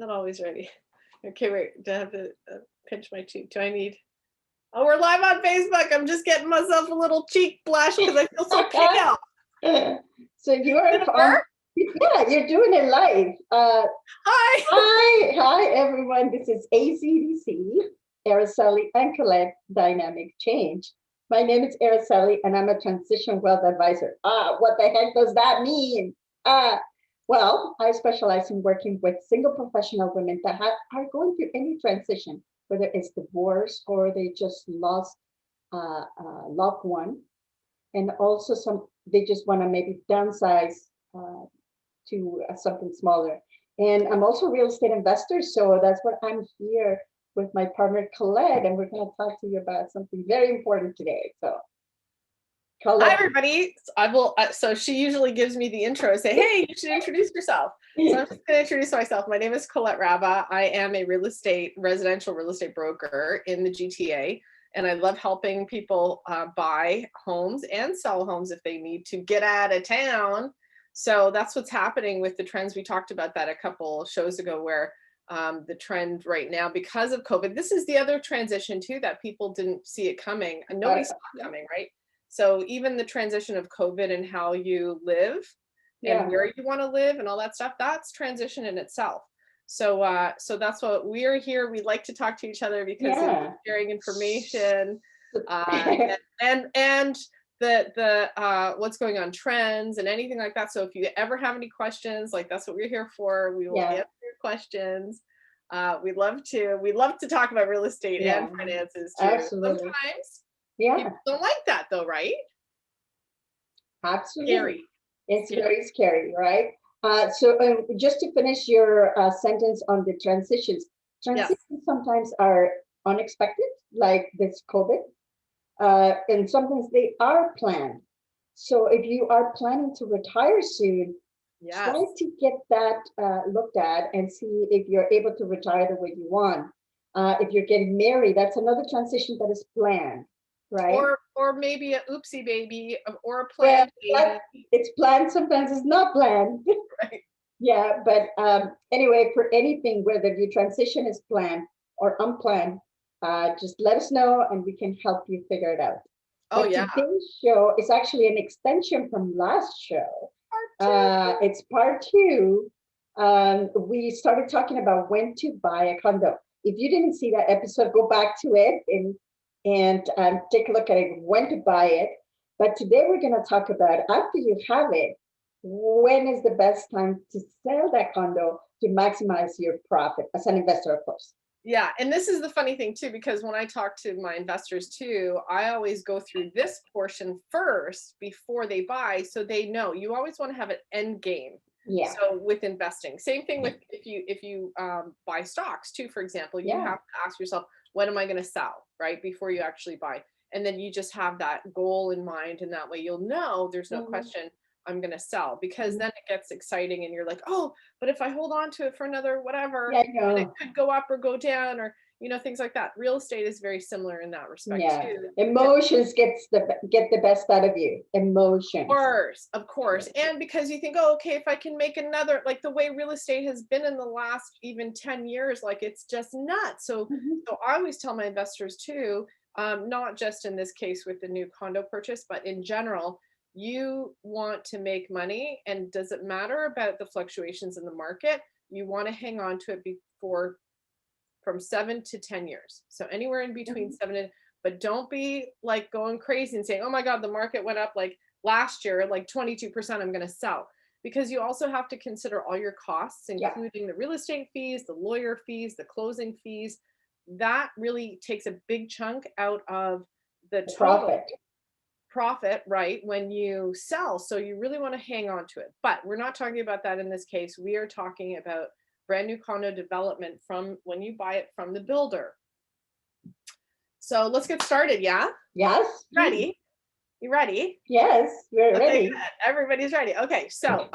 not always ready. Okay, wait. Do I have to pinch my cheek? Do I need? Oh, we're live on Facebook. I'm just getting myself a little cheek blush because I feel so pale. So you're on. Yeah, you're doing it live. Hi. Hi, everyone. This is ACDC, Araceli and Colette Dynamic Change. My name is Araceli, and I'm a transition wealth advisor. What the heck does that mean? Well, I specialize in working with single professional women that are going through any transition, whether it's divorce or they just lost a loved one, and also they just want to maybe downsize to something smaller. And I'm also a real estate investor, so that's what I'm here with my partner Colette, and we're going to talk to you about something very important today. So, Colette. Hi, everybody. So she usually gives me the intro, say, "Hey, you should introduce yourself." So I'm just going to introduce myself. My name is Colette Rabba. I am a residential real estate broker in the GTA. And I love helping people buy homes and sell homes if they need to get out of town. So that's what's happening with the trends. We talked about that a couple shows ago, where the trend right now, because of COVID, this is the other transition too, that people didn't see it coming. And nobody saw it coming, right? So even the transition of COVID and how you live and where you want to live and all that stuff, that's transition in itself. So that's what we're here. We like to talk to each other because it's sharing information and the what's going on, trends and anything like that. So if you ever have any questions, like, that's what we're here for. We will answer your questions. We love to talk about real estate and finances too. Absolutely. Sometimes people don't like that though, right? Absolutely. Scary. It's very scary, right? So just to finish your sentence on the transitions sometimes are unexpected, like this COVID, and sometimes they are planned. So if you are planning to retire soon, try to get that looked at and see if you're able to retire the way you want. If you're getting married, that's another transition that is planned, right? Or maybe a oopsie baby or a planned baby. It's planned, sometimes it's not planned. Right. Yeah, but anyway, for anything, whether your transition is planned or unplanned, just let us know and we can help you figure it out. Today's show is actually an extension from last show. It's part 2. We started talking about when to buy a condo. If you didn't see that episode, go back to it and take a look at it, when to buy it. But today we're going to talk about, after you have it, when is the best time to sell that condo to maximize your profit as an investor, of course. Yeah, and this is the funny thing too, because when I talk to my investors too, I always go through this portion first before they buy, so they know. You always want to have an end game. Yeah. So with investing, same thing with if you buy stocks too, for example, you have to ask yourself, when am I going to sell, right, before you actually buy? And then you just have that goal in mind, and that way you'll know there's no question, I'm going to sell, because then it gets exciting and you're like, oh, but if I hold on to it for another whatever, and it could go up or go down, or things like that. Real estate is very similar in that respect too. Emotions get the best out of you. Emotions. Of course. And because you think, oh, okay, if I can make another, like the way real estate has been in the last even 10 years, like it's just nuts. So I always tell my investors too, not just in this case with the new condo purchase, but in general, you want to make money, and does it matter about the fluctuations in the market? You want to hang on to it from 7 to 10 years. So anywhere in between 7 but don't be like going crazy and saying, oh my God, the market went up like last year, like 22%, I'm going to sell. Because you also have to consider all your costs, including the real estate fees, the lawyer fees, the closing fees. That really takes a big chunk out of the total profit, right, when you sell. So you really want to hang on to it. But we're not talking about that in this case. We are talking about brand new condo development from when you buy it from the builder. So let's get started. Yes. Ready? You ready? Yes, we're ready. Good. Everybody's ready. Okay. So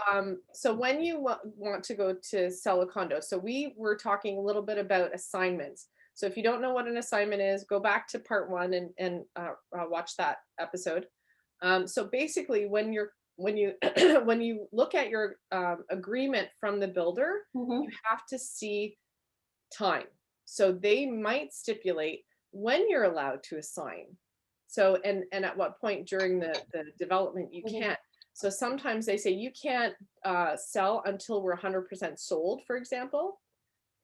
when you want to go to sell a condo, so we were talking a little bit about assignments. So if you don't know what an assignment is, go back to part 1 and watch that episode. So basically, when you when you look at your agreement from the builder, you have to see time. So they might stipulate when you're allowed to assign. So, and at what point during the development you can't. So sometimes they say you can't sell until we're 100% sold, for example.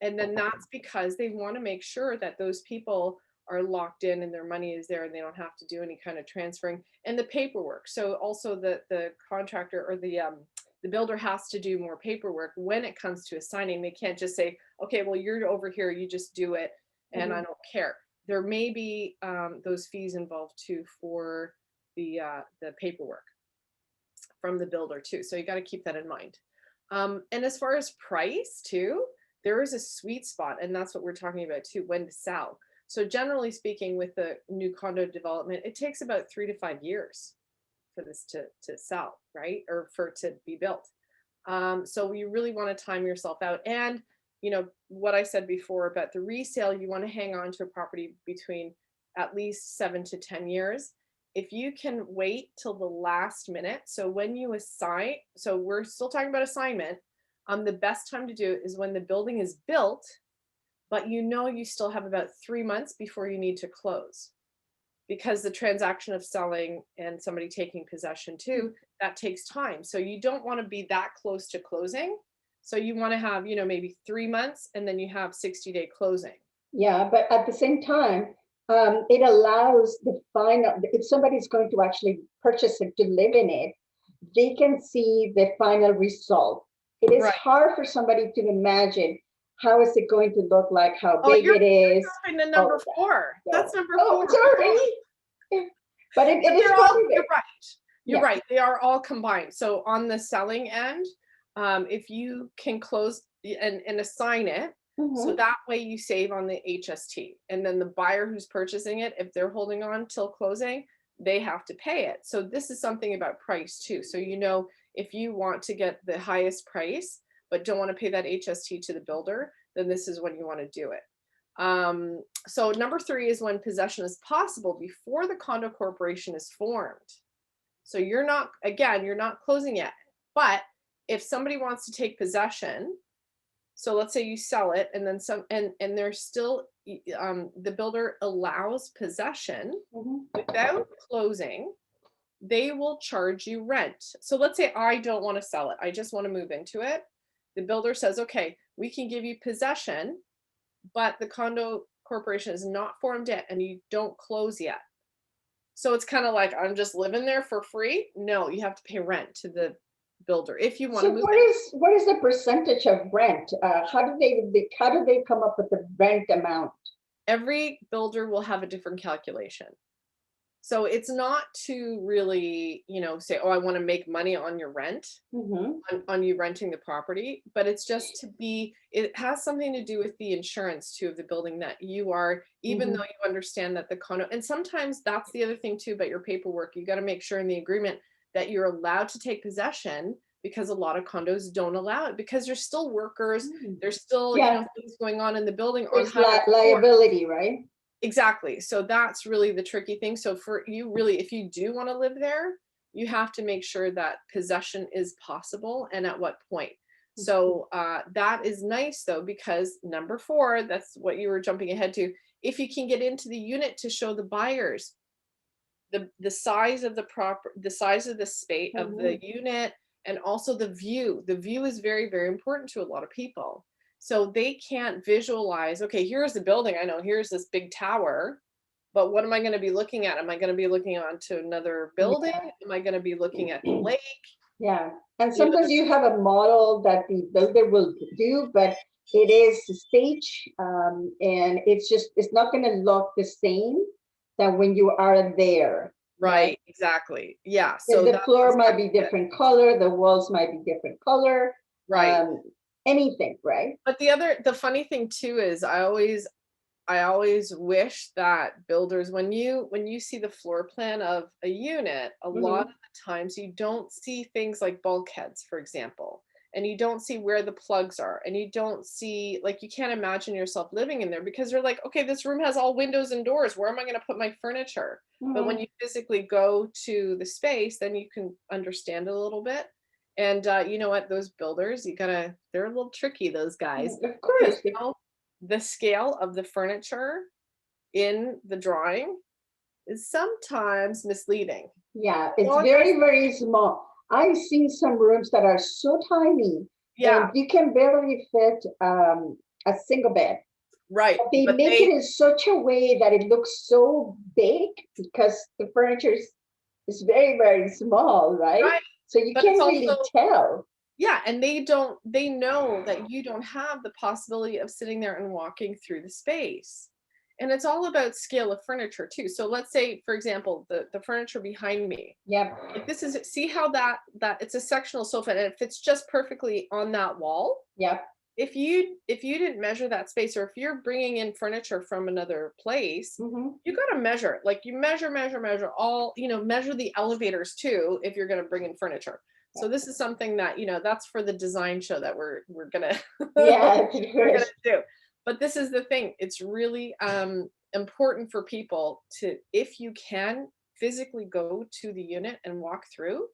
And then that's because they want to make sure that those people are locked in and their money is there and they don't have to do any kind of transferring and the paperwork. So also the contractor or the builder has to do more paperwork when it comes to assigning. They can't just say, okay, well, you're over here, you just do it and I don't care. There may be those fees involved too for the paperwork from the builder too. So you got to keep that in mind. And as far as price too, there is a sweet spot, and that's what we're talking about too, when to sell. So generally speaking, with the new condo development, it takes about 3 to 5 years for this to sell, right? Or for it to be built. So you really want to time yourself out. And you know what I said before about the resale, you want to hang on to a property between at least 7 to 10 years. If you can wait till the last minute, so when you assign, so we're still talking about assignment, the best time to do it is when the building is built, but you know you still have about 3 months before you need to close. Because the transaction of selling and somebody taking possession too, that takes time. So you don't want to be that close to closing. So you want to have, you know, maybe 3 months and then you have 60-day closing. Yeah, but at the same time, it allows the final, if somebody's going to actually purchase it to live in it, they can see the final result. It is hard for somebody to imagine how is it going to look like, how big it is. The number 4. That's number 4. Sorry. But it is you're right. You're right. They are all combined. So on the selling end, if you can close and assign it, so that way you save on the HST. And then the buyer who's purchasing it, if they're holding on till closing, they have to pay it. So this is something about price too. So, you know, if you want to get the highest price, but don't want to pay that HST to the builder, then this is when you want to do it. So number 3 is when possession is possible before the condo corporation is formed. So you're not closing yet, but if somebody wants to take possession, so let's say you sell it and then some, and there's still, the builder allows possession without closing, they will charge you rent. So let's say I don't want to sell it. I just want to move into it. The builder says, okay, we can give you possession, but the condo corporation is not formed yet and you don't close yet. So it's kind of like, I'm just living there for free. No, you have to pay rent to the builder if you want to move. What is the percentage of rent? How do they come up with the rent amount? Every builder will have a different calculation. So it's not to really, you know, say, oh, I want to make money on your rent, on you renting the property, but it's just to be, it has something to do with the insurance too of the building that you are, even though you understand that the condo, and sometimes that's the other thing too about your paperwork, you got to make sure in the agreement that you're allowed to take possession, because a lot of condos don't allow it because there's still workers, there's still you know, things going on in the building. There's liability, right? Exactly. So that's really the tricky thing. So for you really, if you do want to live there, you have to make sure that possession is possible and at what point. So that is nice though, because number 4, that's what you were jumping ahead to. If you can get into the unit to show the buyers the size of the the size of the space of the unit, and also the view. The view is very, very important to a lot of people. So they can't visualize, okay, here's the building. I know here's this big tower, but what am I going to be looking at? Am I going to be looking onto another building? Am I going to be looking at the lake? Yeah. And sometimes you have a model that the builder will do, but it is a stage, and it's not going to look the same than when you are there. Right, exactly. Yeah. So the floor might be different color, the walls might be different color. Right. Anything, right? But the funny thing too is I always wish that builders, when you see the floor plan of a unit, a lot of the times you don't see things like bulkheads, for example, and you don't see where the plugs are, and you don't see, like, you can't imagine yourself living in there because you're like, okay, this room has all windows and doors. Where am I going to put my furniture? But when you physically go to the space, then you can understand it a little bit. And you know what, those builders, they're a little tricky, those guys. Of course. You know, the scale of the furniture in the drawing is sometimes misleading. Yeah, it's Well, very, very small. I've seen some rooms that are so tiny, yeah, and you can barely fit a single bed. right. But they But make it they, in such a way that it looks so big because the furniture is very, very small, right? right. So you But it's can't really also, tell. yeah, and they know that you don't have the possibility of sitting there and walking through the space. And it's all about scale of furniture too. So let's say, for example, the furniture behind me. Yep, Like this is, see how that it's a sectional sofa and it fits just perfectly on that wall. yep. If you didn't measure that space, or if you're bringing in furniture from another place, Hmm. you got to measure it. Like you measure all, measure the elevators too if you're going to bring in furniture. So this is something that, that's for the design show that we're going to Yeah, of we're going course. to do. But this is the thing. It's really important for people to, if you can, physically go to the unit and walk through.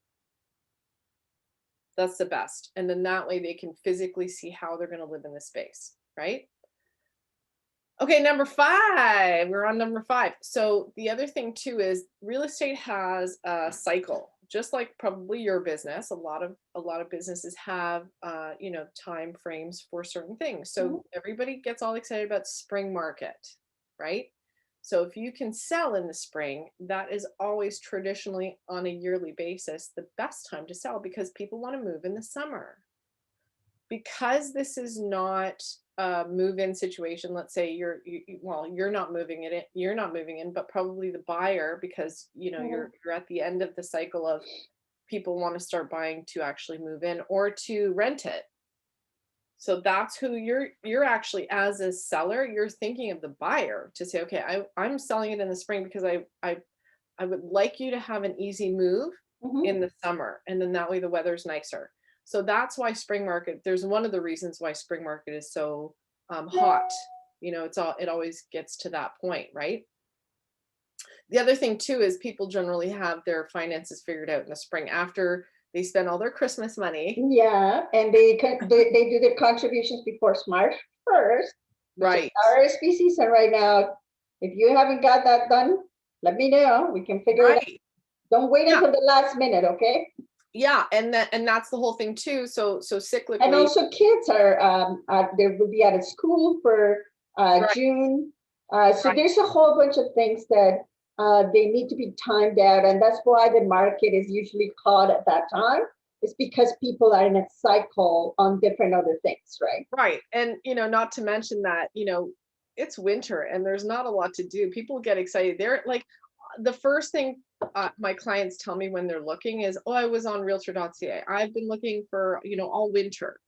That's the best. And then that way they can physically see how they're going to live in the space, right? Okay, number 5. We're on number 5. So the other thing too is real estate has a cycle, just like probably your business. A lot of businesses have time frames for certain things. Mhm. So everybody gets all excited about spring market, right? So if you can sell in the spring, that is always traditionally on a yearly basis the best time to sell because people want to move in the summer. Because this is not a move-in situation, let's say well, you're not moving in it, you're not moving in, but probably the buyer, because Mhm. you're at the end of the cycle of people want to start buying to actually move in or to rent it. So that's who you're actually, as a seller, you're thinking of the buyer to say, okay, I'm selling it in the spring because I would like you to have an easy move Mhm. in the summer, and then that way the weather's nicer. So that's why spring market, there's one of the reasons why spring market is so hot. It always gets to that point, right? The other thing too is people generally have their finances figured out in the spring after they spend all their Christmas money. Yeah, and they do their contributions before March 1st, which is Right. RSP season right now. If you haven't got that done, let me know. We can figure it out. Right. Don't wait Yeah. until the last minute, okay? Yeah. And that's the whole thing too. So And cyclically, also, kids they will be out of school for right, June. So right. there's a whole bunch of things that they need to be timed out, and that's why the market is usually caught at that time. It's because people are in a cycle on different other things, right? Right. And, not to mention that, it's winter and there's not a lot to do. People get excited. They're like, the first thing my clients tell me when they're looking is, oh, I was on realtor.ca. I've been looking for, all winter.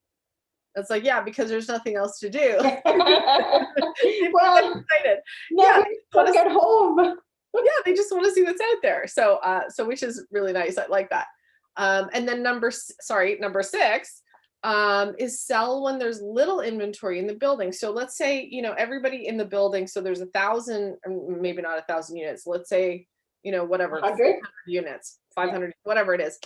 It's like, yeah, because there's nothing else to do. People get Well, excited. Yeah, nobody's stuck at home. they just want to see what's out there. So which is really nice. I like that. And then number 6 is sell when there's little inventory in the building. So let's say, everybody in the building, so there's 1,000, or maybe not 1,000 units. Let's say, whatever, 100. 400 units, Yeah. 500, whatever it is.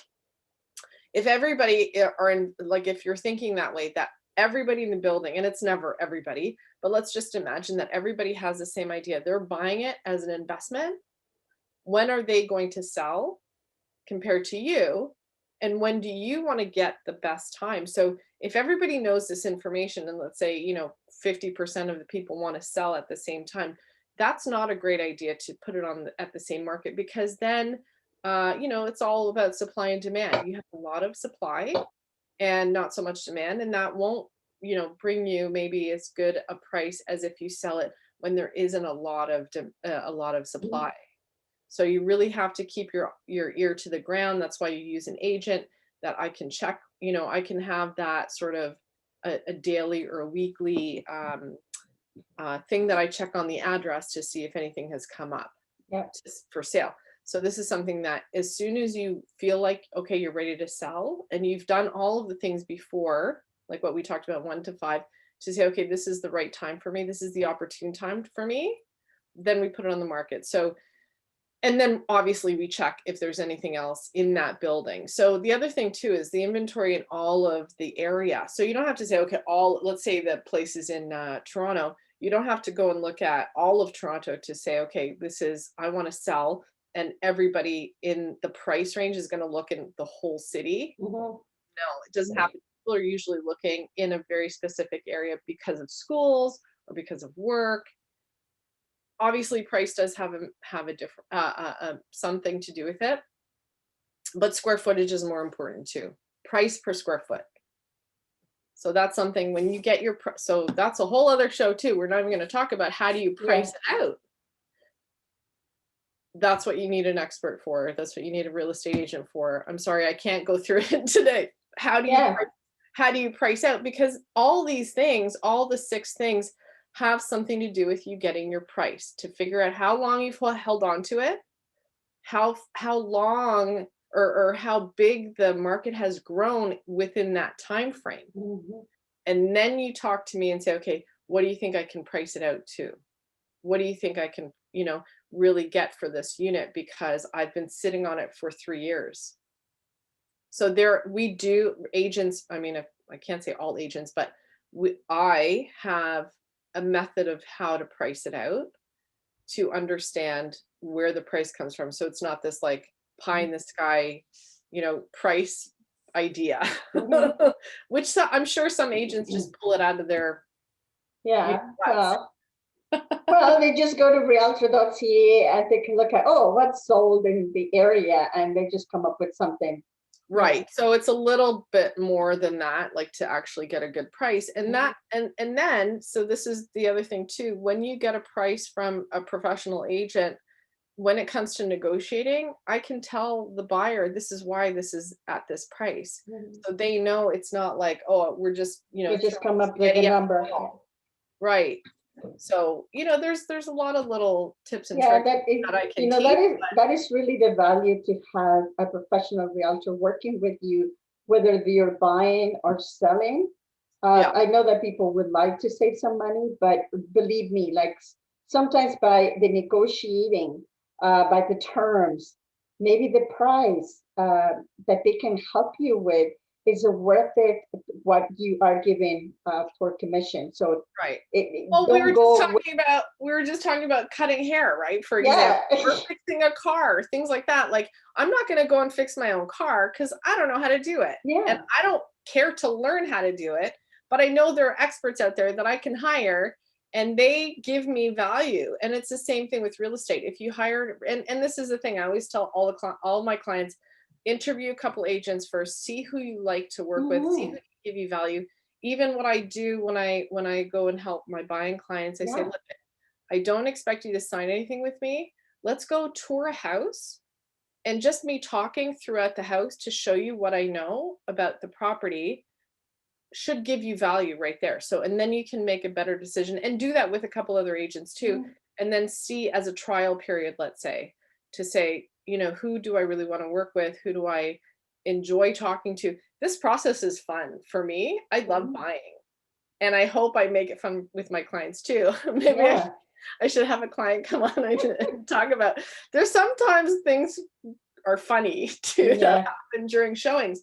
If everybody are in, like, if you're thinking that way, that everybody in the building, and it's never everybody, but let's just imagine that everybody has the same idea. They're buying it as an investment. When are they going to sell compared to you? And when do you want to get the best time? So if everybody knows this information, and let's say, 50% of the people want to sell at the same time, that's not a great idea to put it on at the same market, because then, it's all about supply and demand. You have a lot of supply and not so much demand, and that won't, bring you maybe as good a price as if you sell it when there isn't a lot of Mhm. supply. So you really have to keep your ear to the ground. That's why you use an agent that I can check. I can have that sort of a daily or a weekly thing that I check on the address to see if anything has come up Yep. for sale. So this is something that as soon as you feel like, okay, you're ready to sell and you've done all of the things before, like what we talked about, 1 to 5, to say, okay, this is the right time for me. This is the opportune time for me. Then we put it on the market. So, and then obviously we check if there's anything else in that building. So the other thing too is the inventory in all of the area. So you don't have to say, okay, let's say the place is in Toronto. You don't have to go and look at all of Toronto to say, okay, I want to sell, and everybody in the price range is going to look in the whole city. Mhm. No, it doesn't happen. People are usually looking in a very specific area because of schools or because of work. Obviously, price does have a different something to do with it, but square footage is more important too. Price per square foot. So that's something when you get so that's a whole other show too. We're not even going to talk about how do you price it out. That's what you need an expert for. That's what you need a real estate agent for. I'm sorry, I can't go through it today. How do you price out? Because all these things, all the 6 things have something to do with you getting your price, to figure out how long you've held on to it, how long or how big the market has grown within that time frame. Mhm. And then you talk to me and say, okay, what do you think I can price it out to? What do you think I can, really get for this unit? Because I've been sitting on it for 3 years. So we do agents. I mean, I can't say all agents, but I have a method of how to price it out to understand where the price comes from. So it's not this like pie in the sky, price idea, Mhm. which I'm sure some agents just pull it out of their Yeah. butts. Well, they just go to realtor.ca and they can look at, oh, what's sold in the area, and they just come up with something. Right. So it's a little bit more than that, like to actually get a good price. And that and then so this is the other thing too. When you get a price from a professional agent, when it comes to negotiating, I can tell the buyer this is why this is at this price. Mhm. So they know it's not like, oh, we're just, You just throwing come up with a spaghetti at the number. wall. Right. So, there's a lot of little tips and Yeah, tricks that I can that teach. is really the value, to have a professional realtor working with you, whether you're buying or selling. Yeah. I know that people would like to save some money, but believe me, like sometimes by the negotiating, by the terms, maybe the price that they can help you with is worth it, what you are giving for commission. So Right. it Well, don't go. we were just talking about cutting hair, right? For example, Yeah. or fixing a car, things like that. Like, I'm not going to go and fix my own car because I don't know how to do it. And Yeah. I don't care to learn how to do it, but I know there are experts out there that I can hire and they give me value. And it's the same thing with real estate. If you hire, and this is the thing I always tell all my clients, interview a couple agents first, see who you like to work with, see who Mhm. can give you value. Even what I do when I go and help my buying clients, I say, Yeah. look, I don't expect you to sign anything with me. Let's go tour a house, and just me talking throughout the house to show you what I know about the property should give you value right there. So, and then you can make a better decision and do that with a couple other agents too. Mhm. And then see as a trial period, let's say, to say, who do I really want to work with? Who do I enjoy talking to? This process is fun for me. I love Mhm. buying. And I hope I make it fun with my clients too. Maybe Yeah. I should have a client come on and talk about. There's sometimes things are funny too that Yeah. happen during showings,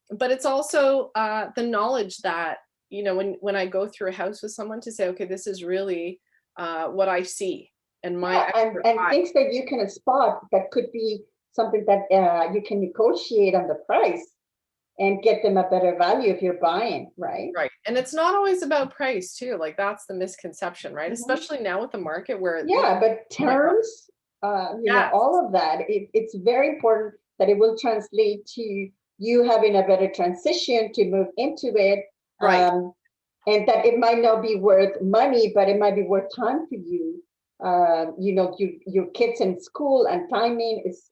but it's also the knowledge that when I go through a house with someone to say, okay, this is really what I see and my Yeah. And expert and eye. things that you can spot that could be something that you can negotiate on the price and get them a better value if you're buying, right? Right. And it's not always about price too. Like that's the misconception, right? Mhm. Especially now with the market where Yeah, but oh my God, terms, yes, all of that, it's very important that it will translate to you having a better transition to move into it. right. And that it might not be worth money, but it might be worth time for you. Your kids in school, and timing is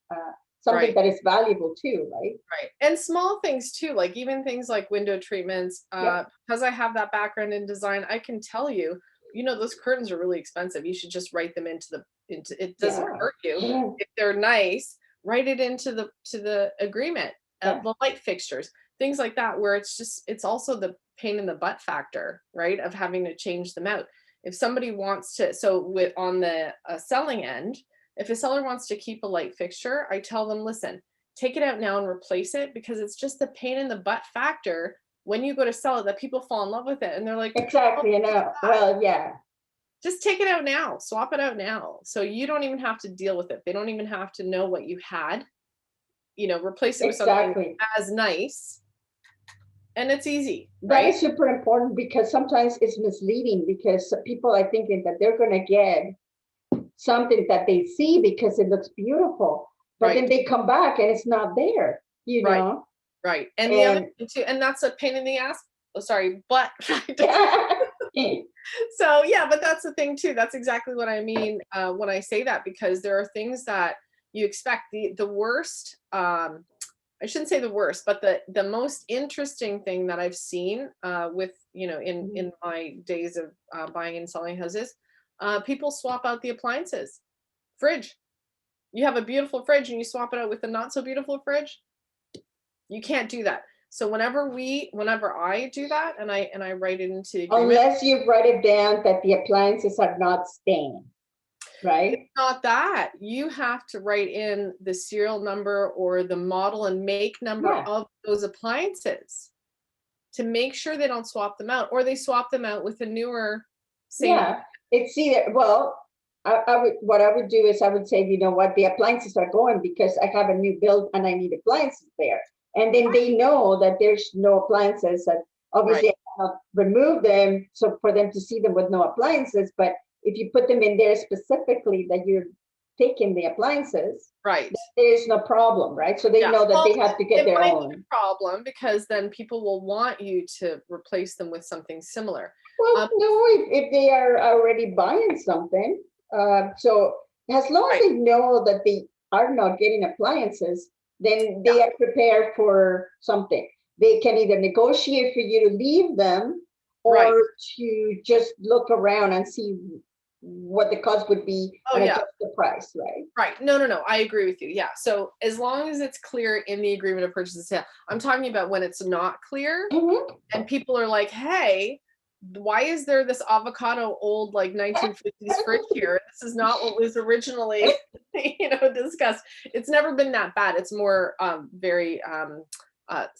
something Right. that is valuable too, right? Right. And small things too, like even things like window treatments, Yep. because I have that background in design, I can tell you, those curtains are really expensive. You should just write them into it doesn't Yeah. hurt you. Mhm. If they're nice, write it into the agreement, Yeah. the light fixtures, things like that, where it's also the pain in the butt factor, right? Of having to change them out. If somebody wants to, so with on the selling end, if a seller wants to keep a light fixture, I tell them, listen, take it out now and replace it, because it's just the pain in the butt factor when you go to sell it that people fall in love with it and they're like, oh, Exactly. look at that. Well, yeah. just take it out now, swap it out now. So you don't even have to deal with it. They don't even have to know what you had, replace it with something Exactly. as nice. And it's easy, That right? is super important because sometimes it's misleading because people are thinking that they're going to get something that they see because it looks beautiful, but then Right, they come back and it's not there, right, right. And the other And thing too, and that's a pain in the ass. Oh, sorry, but so yeah, but that's the thing too. That's exactly what I mean when I say that, because there are things that you expect. The worst, I shouldn't say the worst, but the most interesting thing that I've seen with in my days of buying and selling houses, people swap out the appliances. Fridge. You have a beautiful fridge and you swap it out with a not so beautiful fridge. You can't do that. So whenever I do that and I write it into the agreement, unless you write it down that the appliances are not staying, right? it's not that. You have to write in the serial number or the model and make number Yeah, of those appliances to make sure they don't swap them out, or they swap them out with a newer same. yeah. It's either, well, I would, what I would do is I would say, you know what, the appliances are going because I have a new build and I need appliances there. And then they know that there's no appliances, and Right, obviously I cannot remove them so for them to see them with no appliances. But if you put them in there specifically that you're taking the appliances, right. there's no problem, right? So they Yeah. know that Well, they have to get it their might be own. a problem because then people will want you to replace them with something similar. Well, no, if they are already buying something, so as long as Right. they know that they are not getting appliances, then Yeah. they are prepared for something. They can either negotiate for you to leave them Right. or to just look around and see what the cost would be Oh and yeah. adjust the price, right? Right. No, no, no. I agree with you. Yeah. So as long as it's clear in the agreement of purchase and sale, I'm talking about when it's not clear Mm-hmm. and people are like, hey, why is there this avocado old like 1950s fridge here? This is not what was originally, discussed. It's never been that bad. It's more very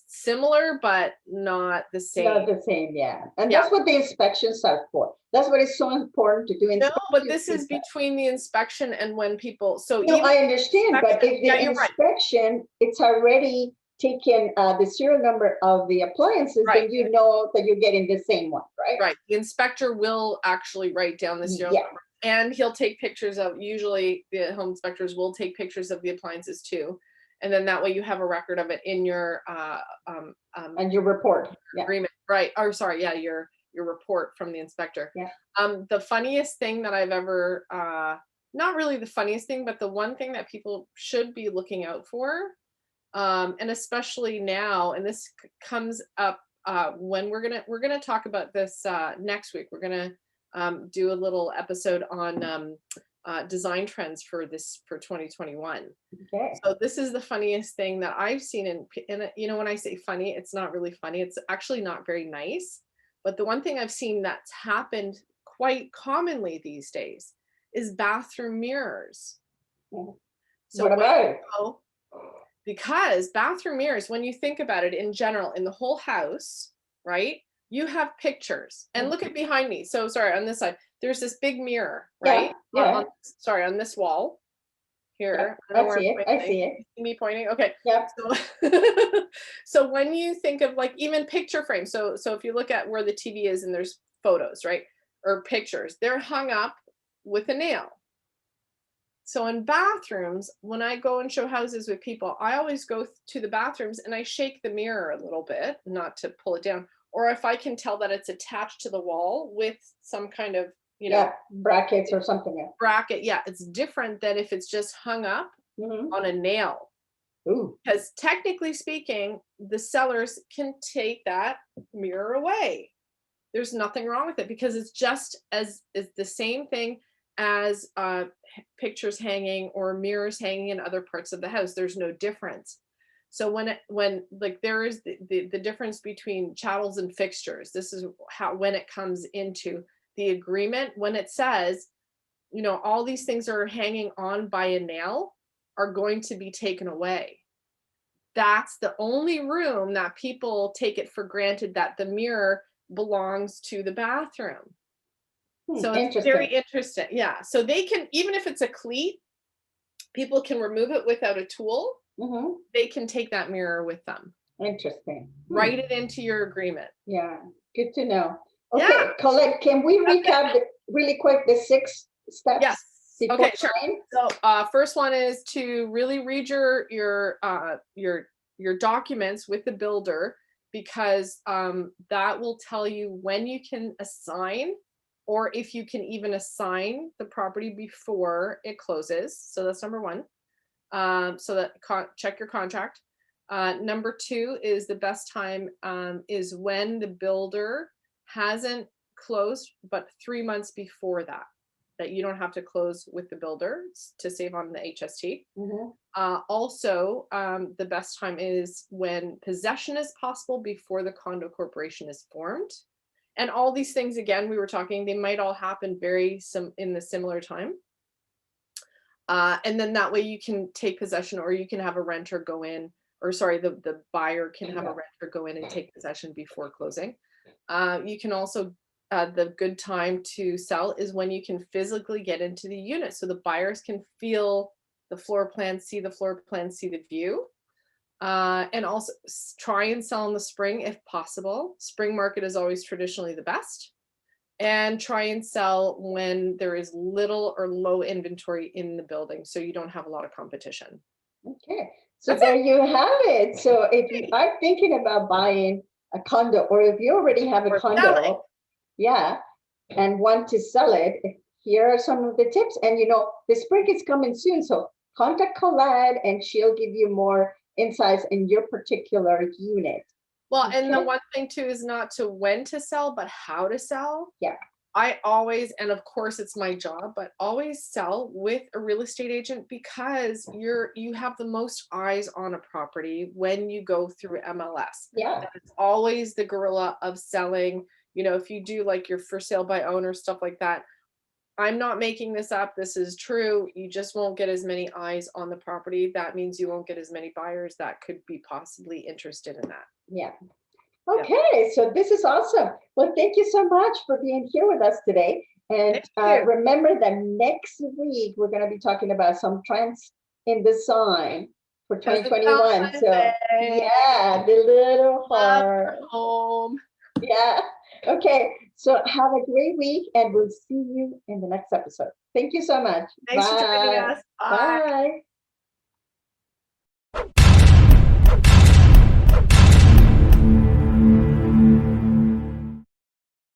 similar, but not the Not same. the same, yeah. And Yeah. that's what the inspections are for. That's what is so important to do. No, but Inspection this is feedback. between the inspection and when people, so No, even I understand, but inspection, if yeah, the you're right. inspection, it's already taken the serial number of the appliances, Right. then you know that you're getting the same one, right? Right. The inspector will actually write down the serial Yeah, number, and he'll take pictures of, usually the home inspectors will take pictures of the appliances too. And then that way you have a record of it in your and your report. Yeah, agreement. Right. Or sorry, yeah, your report from the inspector. yeah. The funniest thing that I've ever not really the funniest thing, but the one thing that people should be looking out for, and especially now, and this comes up when we're gonna talk about this next week. We're gonna do a little episode on design trends for 2021. Okay. So this is the funniest thing that I've seen when I say funny, it's not really funny. It's actually not very nice. But the one thing I've seen that's happened quite commonly these days is bathroom mirrors. Yeah. So What when about you it? go because bathroom mirrors, when you think about it in general, in the whole house, right? You have pictures. And look at behind me. So sorry, on this side, there's this big mirror, Yeah, right? yeah, Sorry, on this wall yeah. here. I don't know I where I'm see it. I pointing. see it. You see me pointing? Okay. Yeah. So so when you think of like even picture frames, so if you look at where the TV is and there's photos, right? Or pictures, they're hung up with a nail. So in bathrooms, when I go and show houses with people, I always go to the bathrooms and I shake the mirror a little bit, not to pull it down. Or if I can tell that it's attached to the wall with some kind of, Yeah, brackets or something. Yeah. bracket, yeah, it's different than if it's just hung up Mm-hmm. on a nail. Ooh. Because technically speaking, the sellers can take that mirror away. There's nothing wrong with it because it's just as is the same thing as pictures hanging or mirrors hanging in other parts of the house. There's no difference. So when like there is the difference between chattels and fixtures. This is how when it comes into the agreement, when it says, all these things are hanging on by a nail are going to be taken away. That's the only room that people take it for granted that the mirror belongs to the bathroom. So it's very interesting. Yeah. So they can, even if it's a cleat, people can remove it without a tool. They can take that mirror with them. Interesting. Write it into your agreement. Yeah. Good to know. Okay, Colette, can we recap really quick the 6 steps? Yes. Okay, sure. So first one is to really read your documents with the builder, because that will tell you when you can assign, or if you can even assign the property before it closes. So that's number 1. So that check your contract. Number 2 is the best time is when the builder hasn't closed, but 3 months before that you don't have to close with the builder to save on the HST. Also, the best time is when possession is possible before the condo corporation is formed. And all these things, again, we were talking, they might all happen in the similar time. And then that way you can take possession, or you can have a renter go in, or sorry, the buyer can have a renter go in and take possession before closing. You can also, the good time to sell is when you can physically get into the unit, so the buyers can feel the floor plan, see the floor plan, see the view. And also try and sell in the spring if possible. Spring market is always traditionally the best. And try and sell when there is little or low inventory in the building, so you don't have a lot of competition. Okay, so there you have it. So if you are thinking about buying a condo, or if you already have a condo, and want to sell it, here are some of the tips. And the spring is coming soon, so contact Colette and she'll give you more insights in your particular unit. Well, and the one thing too is not to when to sell, but how to sell. Yeah. I always, and of course it's my job, but always sell with a real estate agent, because you have the most eyes on a property when you go through MLS. Yeah. It's always the gorilla of selling. If you do like your for sale by owner, stuff like that, I'm not making this up. This is true. You just won't get as many eyes on the property. That means you won't get as many buyers that could be possibly interested in that. Yeah. Okay, so this is awesome. Well, thank you so much for being here with us today. And remember that next week, we're going to be talking about some trends in design for 2021. So yeah, the little heart. Home. Yeah. Okay. So have a great week, and we'll see you in the next episode. Thank you so much. Thanks for joining us.